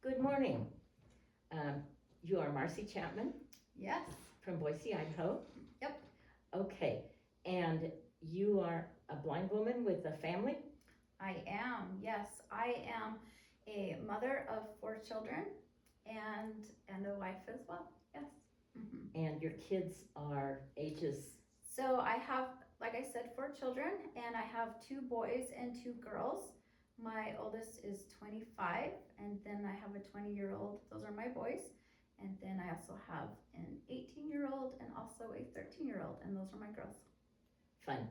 Good morning. Um, you are Marcie Chapman Yes. from Boise, Idaho. Yep. Okay, and you are a blind woman with a family? I am. Yes, I am a mother of 4 children and a wife as well. Yes. And your kids are ages? So I have, like I said, 4 children, and I have 2 boys and 2 girls. My oldest is 25, and then I have a 20-year-old. Those are my boys. And then I also have an 18-year-old and also a 13-year-old, and those are my girls. Fun.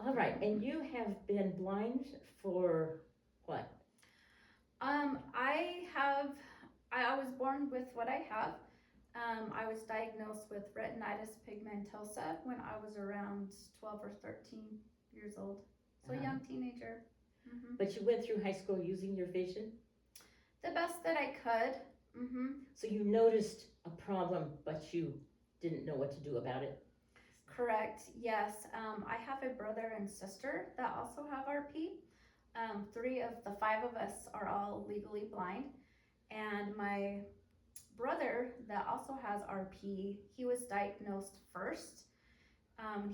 All right, and you have been blind for what? I was born with what I have. I was diagnosed with retinitis pigmentosa when I was around 12 or 13 years old. So a young teenager. But you went through high school using your vision? The best that I could. So you noticed a problem, but you didn't know what to do about it? Correct, yes. I have a brother and sister that also have RP. 3 of the 5 of us are all legally blind. And my brother that also has RP, he was diagnosed first.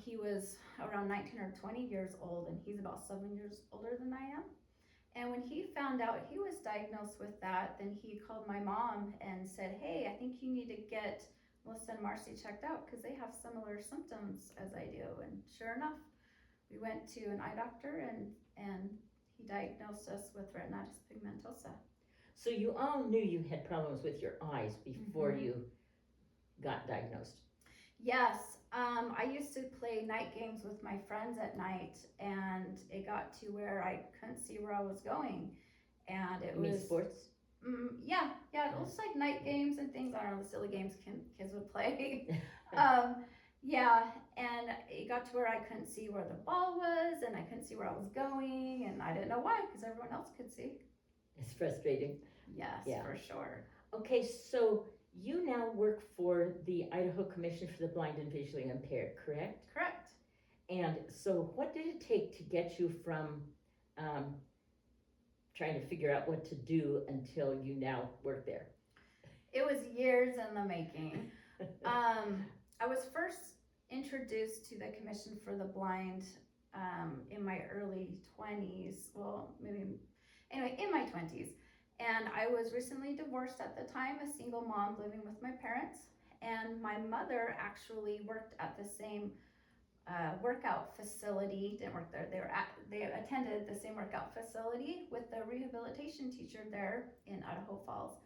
He was around 19 or 20 years old, and he's about 7 years older than I am. And when he found out he was diagnosed with that, then he called my mom and said, hey, I think you need to get Melissa and Marcie checked out because they have similar symptoms as I do. And sure enough, we went to an eye doctor and he diagnosed us with retinitis pigmentosa. So you all knew you had problems with your eyes before you got diagnosed? Yes. I used to play night games with my friends at night, and it got to where I couldn't see where I was going. And it You was mean sports? Yeah, it was like night games and things. I don't know, the silly games kids would play. Yeah, and it got to where I couldn't see where the ball was, and I couldn't see where I was going, and I didn't know why because everyone else could see. It's frustrating. Yes, Yeah. for sure. Okay, so you now work for the Idaho Commission for the Blind and Visually Impaired, correct? Correct. And so what did it take to get you from trying to figure out what to do until you now work there? It was years in the making. I was first introduced to the Commission for the Blind in my early 20s. Well, anyway, in my 20s. And I was recently divorced at the time, a single mom living with my parents. And my mother actually worked at the same workout facility. Didn't work there. They attended the same workout facility with the rehabilitation teacher there in Idaho Falls.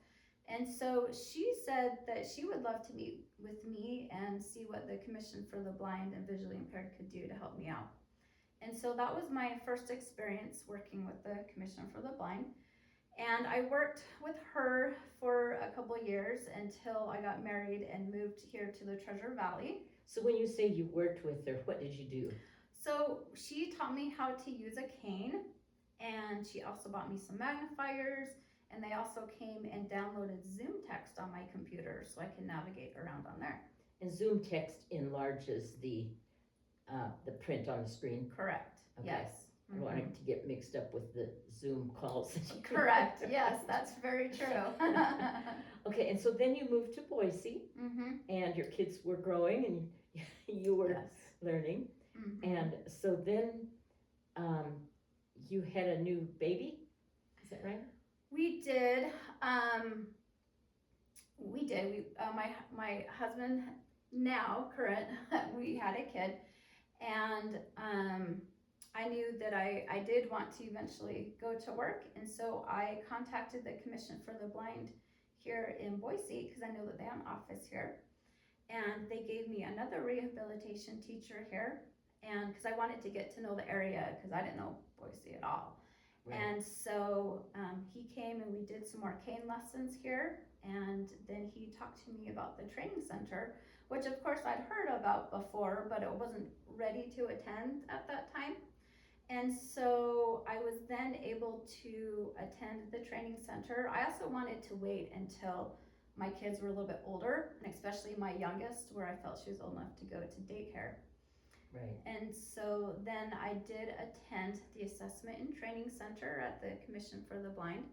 And so she said that she would love to meet with me and see what the Commission for the Blind and Visually Impaired could do to help me out. And so that was my first experience working with the Commission for the Blind. And I worked with her for a couple of years until I got married and moved here to the Treasure Valley. So when you say you worked with her, what did you do? So she taught me how to use a cane, and she also bought me some magnifiers, and they also came and downloaded Zoom text on my computer so I can navigate around on there. And Zoom text enlarges the print on the screen? Correct. Okay. Yes. I don't want it to get mixed up with the Zoom calls. Correct. Yes, that's very true. Okay, and so then you moved to Boise, and your kids were growing, and you were learning. And so then you had a new baby, is that right? We did. My husband, now current, we had a kid, and I knew that I did want to eventually go to work, and so I contacted the Commission for the Blind here in Boise because I know that they have an office here, and they gave me another rehabilitation teacher here, and because I wanted to get to know the area because I didn't know Boise at all. Right. And so he came and we did some more cane lessons here, and then he talked to me about the training center, which of course I'd heard about before, but it wasn't ready to attend at that time. And so I was then able to attend the training center. I also wanted to wait until my kids were a little bit older, and especially my youngest, where I felt she was old enough to go to daycare. Right. And so then I did attend the assessment and training center at the Commission for the Blind.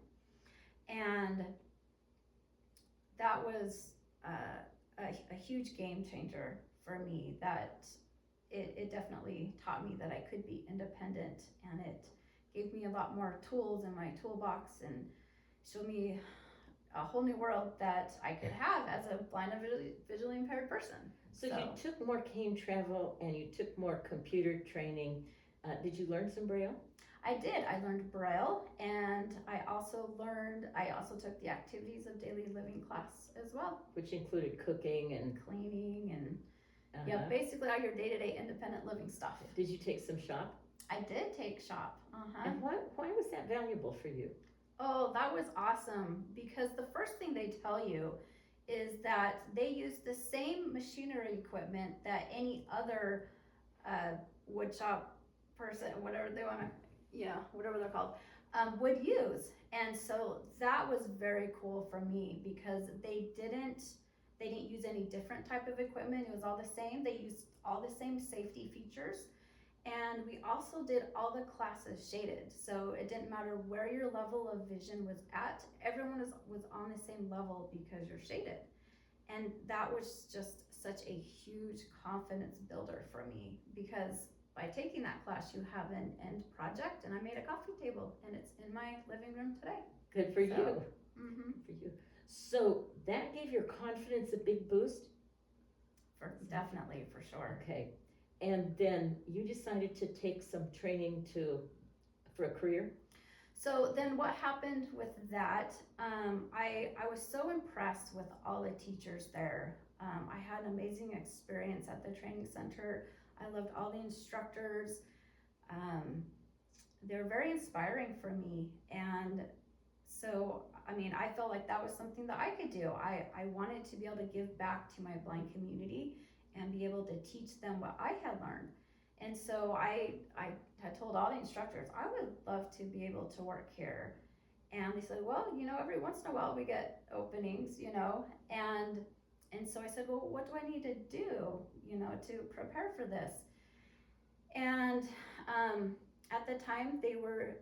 And that was a huge game changer for me, that it definitely taught me that I could be independent, and it gave me a lot more tools in my toolbox and showed me a whole new world that I could have as a blind and visually impaired person. So you took more cane travel and you took more computer training. Did you learn some Braille? I did. I learned Braille, and I also took the activities of daily living class as well. Which included cooking and cleaning and yeah, basically all your day-to-day independent living stuff. Did you take some shop? I did take shop. And why was that valuable for you? Oh, that was awesome, because the first thing they tell you is that they use the same machinery equipment that any other wood shop person, whatever they want to, whatever they're called, would use. And so that was very cool for me, because they didn't use any different type of equipment. It was all the same. They used all the same safety features. And we also did all the classes shaded, so it didn't matter where your level of vision was at. Everyone was on the same level because you're shaded. And that was just such a huge confidence builder for me, because by taking that class, you have an end project, and I made a coffee table, and it's in my living room today. Good for you. For you. So that gave your confidence a big boost? Definitely, for sure. Okay. And then you decided to take some training for a career? So then what happened with that, I was so impressed with all the teachers there. I had an amazing experience at the training center. I loved all the instructors. They're very inspiring for me. And so, I felt like that was something that I could do. I wanted to be able to give back to my blind community and be able to teach them what I had learned. And so I had told all the instructors, I would love to be able to work here. And they said, well, every once in a while we get openings, and so I said, well, what do I need to do, to prepare for this? And at the time they were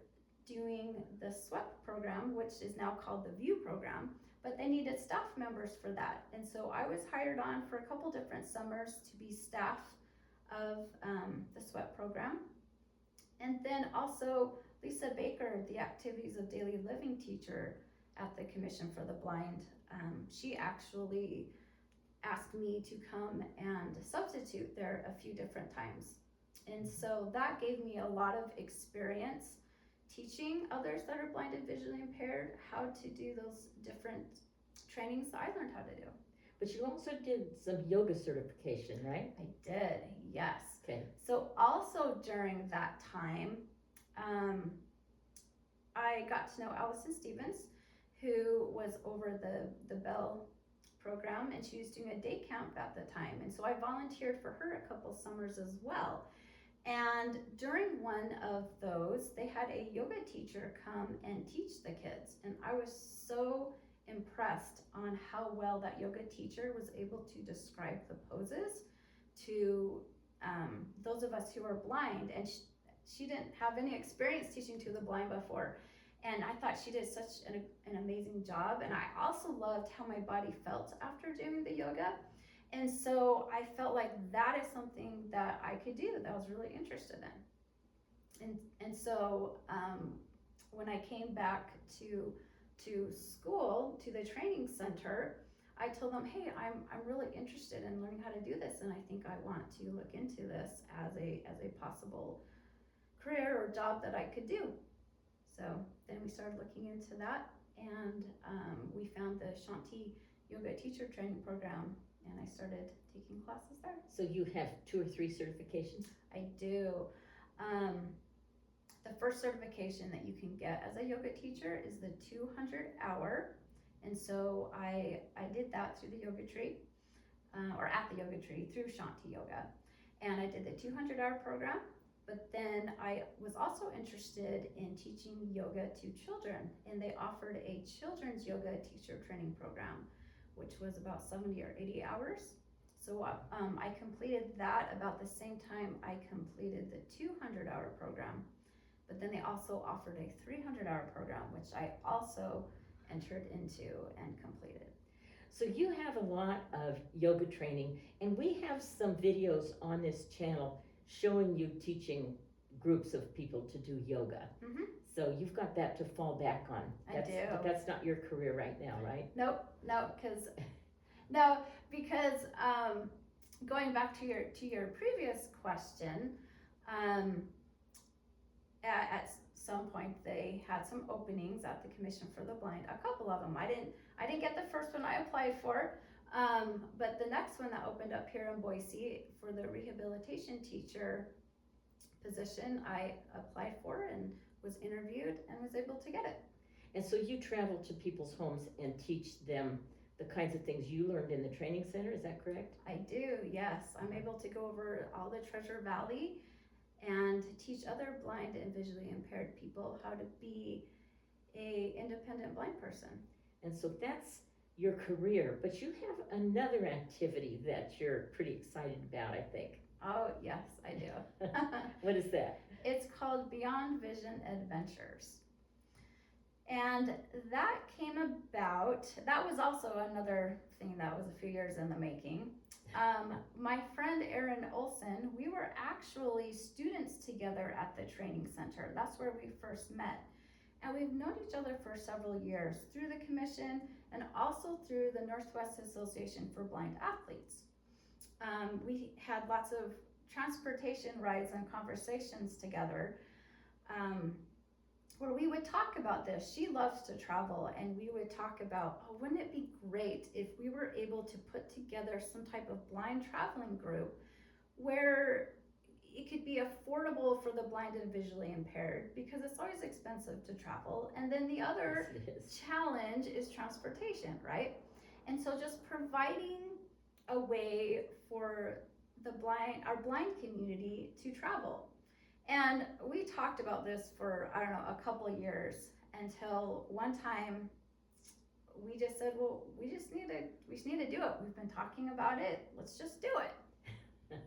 doing the SWEP program, which is now called the VIEW program, but they needed staff members for that. And so I was hired on for a couple different summers to be staff of the SWEP program. And then also Lisa Baker, the activities of daily living teacher at the Commission for the Blind, she actually asked me to come and substitute there a few different times. And so that gave me a lot of experience teaching others that are blind and visually impaired how to do those different trainings that I learned how to do. But you also did some yoga certification, right? I did, yes. Okay. So also during that time, I got to know Allison Stevens, who was over the Bell program, and she was doing a day camp at the time. And so I volunteered for her a couple summers as well. And during one of those, they had a yoga teacher come and teach the kids. And I was so impressed on how well that yoga teacher was able to describe the poses to those of us who are blind. And she didn't have any experience teaching to the blind before. And I thought she did such an amazing job. And I also loved how my body felt after doing the yoga. And so I felt like that is something that I could do, that I was really interested in. And so when I came back to school, to the training center, I told them, hey, I'm really interested in learning how to do this, and I think I want to look into this as a possible career or job that I could do. So then we started looking into that, and we found the Shanti Yoga Teacher Training Program, and I started taking classes there. So you have 2 or 3 certifications? I do. The first certification that you can get as a yoga teacher is the 200-hour, and so I did that through the Yoga Tree, or at the Yoga Tree through Shanti Yoga, and I did the 200-hour program. But then I was also interested in teaching yoga to children, and they offered a children's yoga teacher training program, which was about 70 or 80 hours. So I completed that about the same time I completed the 200-hour program. But then they also offered a 300-hour program, which I also entered into and completed. So you have a lot of yoga training, and we have some videos on this channel showing you teaching groups of people to do yoga. Mm-hmm. So you've got that to fall back on. I do. But that's not your career right now, right? Nope, because going back to your previous question, at some point they had some openings at the Commission for the Blind. A couple of them. I didn't get the first one I applied for, but the next one that opened up here in Boise for the rehabilitation teacher position, I applied for and was interviewed and was able to get it. And so you travel to people's homes and teach them the kinds of things you learned in the training center, is that correct? I do, yes. I'm able to go over all the Treasure Valley and teach other blind and visually impaired people how to be a independent blind person. And so that's your career, but you have another activity that you're pretty excited about, I think. Oh, yes, I do. What is that? It's called Beyond Vision Adventures. And that came about, that was also another thing that was a few years in the making. My friend Erin Olson, we were actually students together at the training center. That's where we first met. And we've known each other for several years through the commission and also through the Northwest Association for Blind Athletes. We had lots of transportation rides and conversations together where we would talk about this. She loves to travel, and we would talk about, oh, wouldn't it be great if we were able to put together some type of blind traveling group where it could be affordable for the blind and visually impaired, because it's always expensive to travel. And then the other challenge is transportation, right? And so just providing a way for our blind community to travel. And we talked about this for, I don't know, a couple of years, until one time we just said, well, we just need to do it. We've been talking about it. Let's just do it.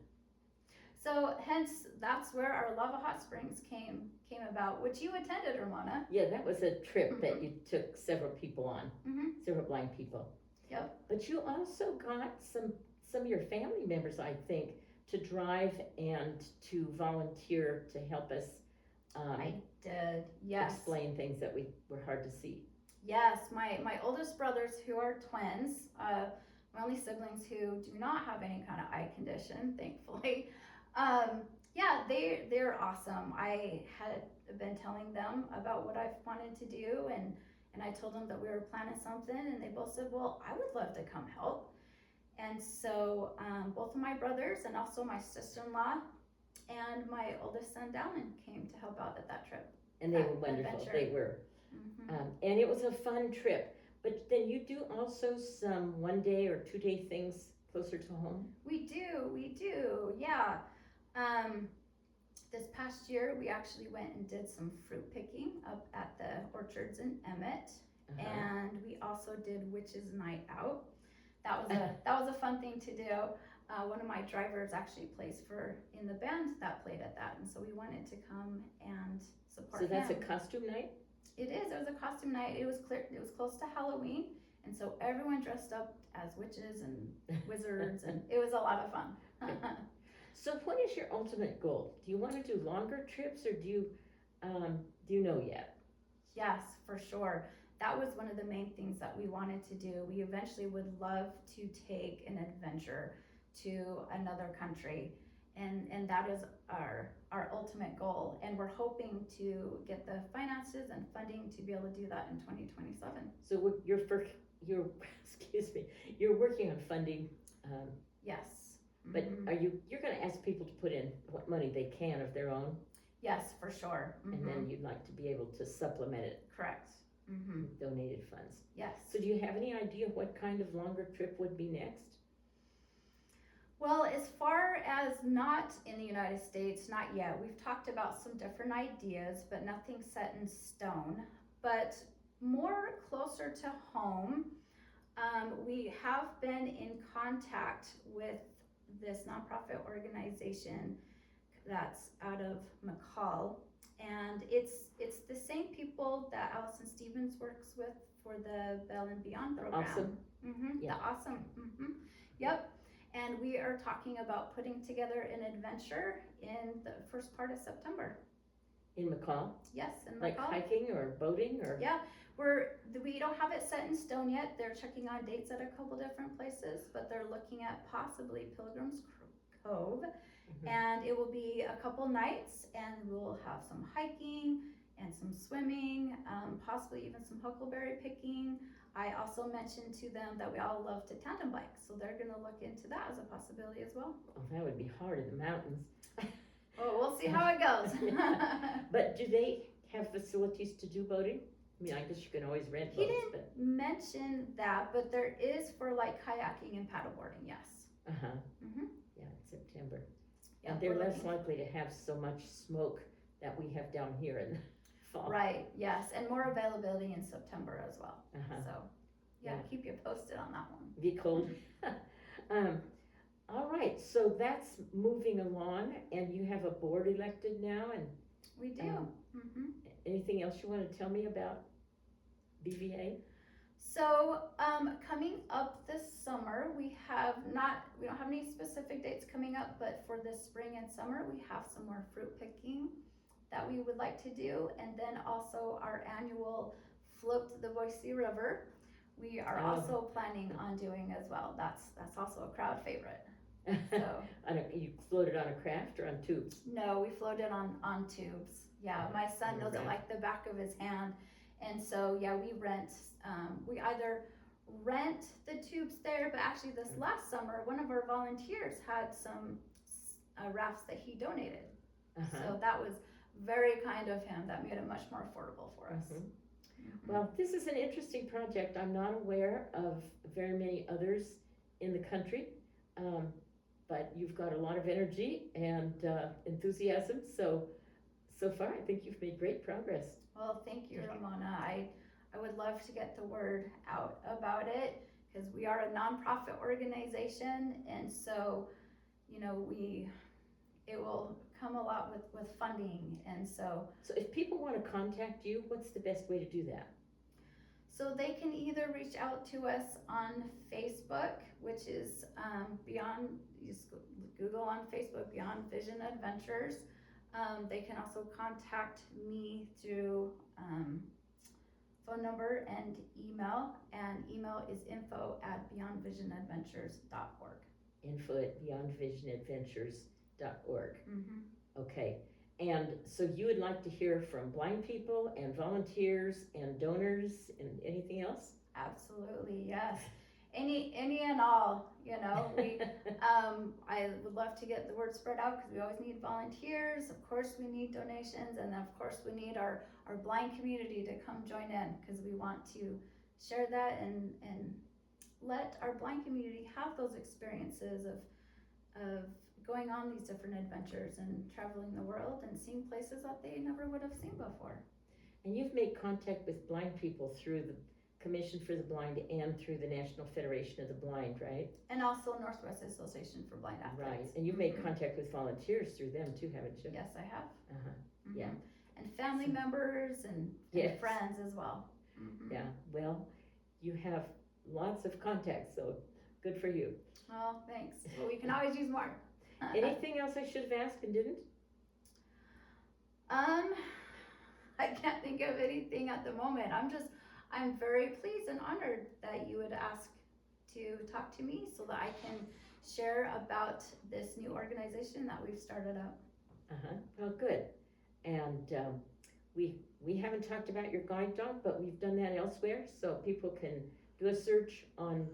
So hence, that's where our Lava Hot Springs came about, which you attended, Ramona. Yeah, that was a trip that you took several people on, several blind people. Yep. But you also got some of your family members, I think, to drive and to volunteer to help us I did, yes. Explain things that were hard to see. Yes, my oldest brothers, who are twins, my only siblings who do not have any kind of eye condition, thankfully. Yeah, they're awesome. I had been telling them about what I've wanted to do, and I told them that we were planning something, and they both said, well, I would love to come help. And so both of my brothers and also my sister-in-law and my oldest son, Dallin, came to help out at that trip. And they were wonderful. Adventure. They were. And it was a fun trip. But then you do also some 1 day or 2 day things closer to home? We do, yeah. This past year, we actually went and did some fruit picking up at the orchards in Emmett. And we also did Witches Night Out. That was a fun thing to do. One of my drivers actually plays in the band that played at that, and so we wanted to come and support him. So that's a costume night? It is. It was a costume night. It was close to Halloween, and so everyone dressed up as witches and wizards, and it was a lot of fun. So what is your ultimate goal? Do you want to do longer trips, or do you know yet? Yes, for sure. That was one of the main things that we wanted to do. We eventually would love to take an adventure to another country, and that is our ultimate goal. And we're hoping to get the finances and funding to be able to do that in 2027. So you're working on funding. Yes. But you're going to ask people to put in what money they can of their own? Yes, for sure. And then you'd like to be able to supplement it. Correct. Donated funds. Yes. So do you have any idea what kind of longer trip would be next? Well, as far as not in the United States, not yet. We've talked about some different ideas, but nothing set in stone. But more closer to home, we have been in contact with this nonprofit organization that's out of McCall, and it's the same people that Allison Stevens works with for the Bell and Beyond program. Awesome. Yeah. The Awesome. Yep. And we are talking about putting together an adventure in the first part of September. In McCall? Yes, in Like McCall. hiking or boating or? Yeah, we don't have it set in stone yet. They're checking on dates at a couple different places, but they're looking at possibly Pilgrim's Cove. And it will be a couple nights, and we'll have some hiking and some swimming, possibly even some huckleberry picking. I also mentioned to them that we all love to tandem bike, so they're gonna look into that as a possibility as well. Oh, that would be hard in the mountains. Well, we'll see how it goes. But do they have facilities to do boating? I mean, I guess you can always rent He boats, didn't but. mention that, but there is for like kayaking and paddleboarding, yes. Uh-huh. Mhm. Yeah, in September. Yeah, And they're we're less looking- likely to have so much smoke that we have down here in the fall. Right, yes, and more availability in September as well. Uh-huh. So, yeah, Yeah. keep you posted on that one. Be cold. All right, so that's moving along, and you have a board elected now, and We do. anything else you want to tell me about BVA? So, coming up this summer, we don't have any specific dates coming up, but for this spring and summer, we have some more fruit picking that we would like to do, and then also our annual float the Boise River. We are also planning on doing as well. That's also a crowd favorite. So You floated on a craft or on tubes? no, we floated on tubes. Yeah, my son on a doesn't raft. like the back of his hand, and so yeah, we either rent the tubes there, but actually this last summer, one of our volunteers had some rafts that he donated. Uh-huh. So that was very kind of him. That made it much more affordable for us. Mhm. Well, this is an interesting project. I'm not aware of very many others in the country, but you've got a lot of energy and enthusiasm. So far, I think you've made great progress. Well, thank you, Ramona. I would love to get the word out about it because we are a nonprofit organization, and so it will come a lot with funding, and so if people want to contact you, what's the best way to do that? So they can either reach out to us on Facebook, which is just Google on Facebook, Beyond Vision Adventures. They can also contact me through phone number and email is info@beyondvisionadventures.org. info@beyondvisionadventures.org. Okay, and so you would like to hear from blind people and volunteers and donors and anything else? Absolutely, yes. Any and all, we I would love to get the word spread out because we always need volunteers. Of course we need donations, and then of course we need our blind community to come join in because we want to share that and let our blind community have those experiences of going on these different adventures and traveling the world and seeing places that they never would have seen before. And you've made contact with blind people through the Commission for the Blind and through the National Federation of the Blind, right? And also Northwest Association for Blind Athletes. Right, and you've made contact with volunteers through them too, haven't you? Yes, I have. Uh-huh. Yeah. And family members and Yes. friends as well. Yeah, well, you have lots of contacts, so good for you. Oh, thanks. Well, we can always use more. Anything else I should have asked and didn't? I can't think of anything at the moment. I'm very pleased and honored that you would ask to talk to me so that I can share about this new organization that we've started up. Well, good. And we haven't talked about your guide dog, but we've done that elsewhere, so people can do a search on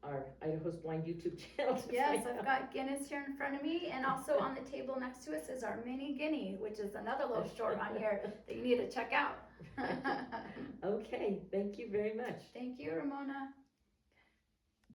our Idaho's Blind YouTube channel. Yes, I've got Guinness here in front of me, and also on the table next to us is our mini guinea, which is another little short on here that you need to check out. Okay, thank you very much. Thank you, Ramona.